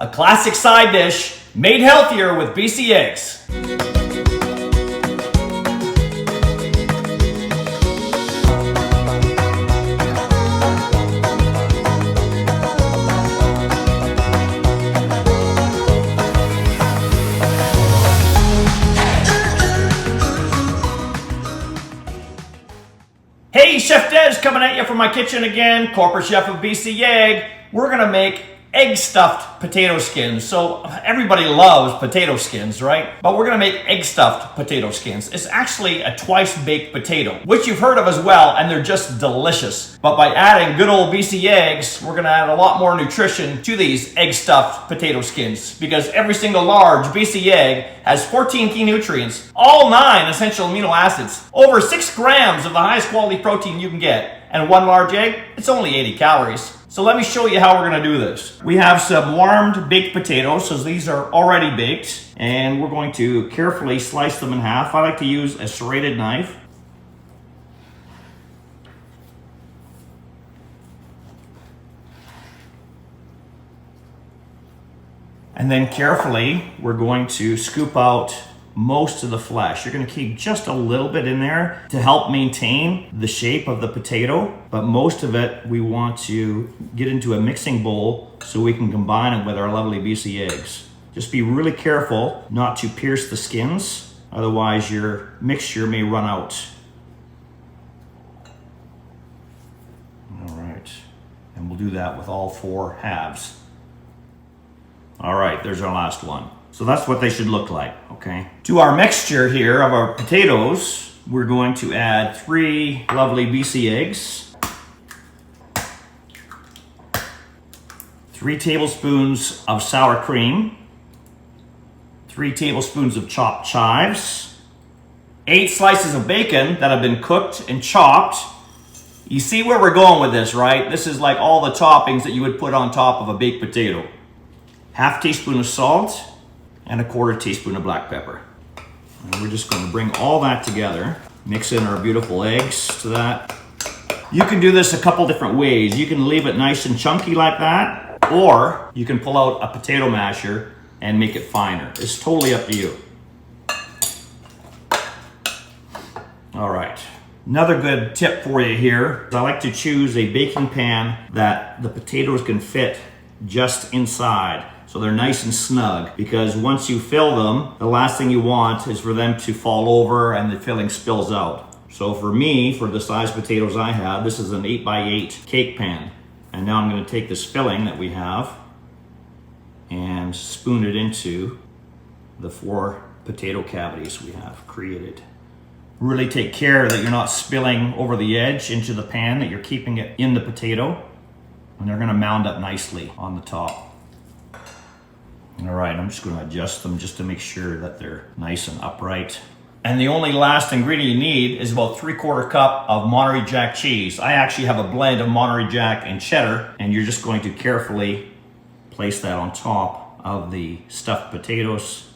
a classic side dish made healthier with BC eggs. Hey, Chef Dez coming at you from my kitchen again, corporate chef of BC Egg. We're gonna make egg stuffed potato skins. So everybody loves potato skins, right? But we're gonna make egg stuffed potato skins. It's actually a twice baked potato, which you've heard of as well, and they're just delicious. But by adding good old BC eggs, we're gonna add a lot more nutrition to these egg stuffed potato skins, because every single large BC egg has 14 key nutrients, all 9 essential amino acids, over 6 grams of the highest quality protein you can get, and one large egg, it's only 80 calories. So let me show you how we're gonna do this. We have some warmed baked potatoes, so these are already baked, and we're going to carefully slice them in half. I like to use a serrated knife. And then carefully, we're going to scoop out most of the flesh. You're gonna keep just a little bit in there to help maintain the shape of the potato, but most of it we want to get into a mixing bowl so we can combine it with our lovely BC eggs. Just be really careful not to pierce the skins, otherwise your mixture may run out. All right, and we'll do that with all 4 halves. All right, there's our last one. So that's what they should look like, okay? To our mixture here of our potatoes, we're going to add 3 lovely BC eggs, 3 tablespoons of sour cream, 3 tablespoons of chopped chives, 8 slices of bacon that have been cooked and chopped. You see where we're going with this, right? This is like all the toppings that you would put on top of a baked potato. Half teaspoon of salt, and a 1/4 teaspoon of black pepper. And we're just going to bring all that together, mix in our beautiful eggs to that. You can do this a couple different ways. You can leave it nice and chunky like that, or you can pull out a potato masher and make it finer. It's totally up to you. All right. Another good tip for you here is I like to choose a baking pan that the potatoes can fit just inside. So they're nice and snug, because once you fill them, the last thing you want is for them to fall over and the filling spills out. So for me, for the size potatoes I have, this is an 8x8 cake pan. And now I'm going to take this filling that we have and spoon it into the 4 potato cavities we have created. Really take care that you're not spilling over the edge into the pan, that you're keeping it in the potato, and they're going to mound up nicely on the top. All right, I'm just going to adjust them just to make sure that they're nice and upright. And the only last ingredient you need is about 3/4 cup of Monterey Jack cheese. I actually have a blend of Monterey Jack and cheddar, and you're just going to carefully place that on top of the stuffed potatoes.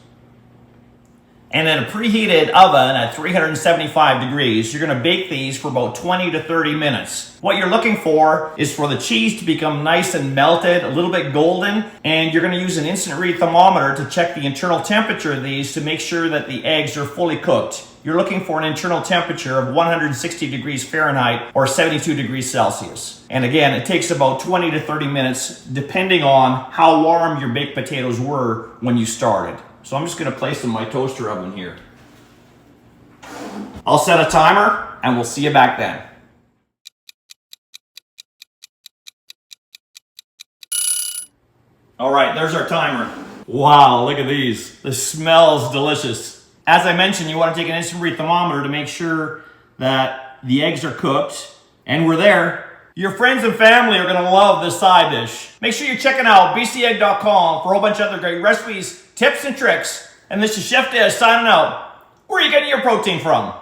And in a preheated oven at 375 degrees, you're gonna bake these for about 20 to 30 minutes. What you're looking for is for the cheese to become nice and melted, a little bit golden, and you're gonna use an instant read thermometer to check the internal temperature of these to make sure that the eggs are fully cooked. You're looking for an internal temperature of 160 degrees Fahrenheit or 72 degrees Celsius. And again, it takes about 20 to 30 minutes depending on how warm your baked potatoes were when you started. So I'm just going to place them in my toaster oven here. I'll set a timer and we'll see you back then. All right, there's our timer. Wow, look at these. The smell's delicious. As I mentioned, you want to take an instant read thermometer to make sure that the eggs are cooked, and we're there. Your friends and family are going to love this side dish. Make sure you're checking out bcegg.com for a whole bunch of other great recipes, tips, and tricks. And this is Chef Dez signing out. Where are you getting your protein from?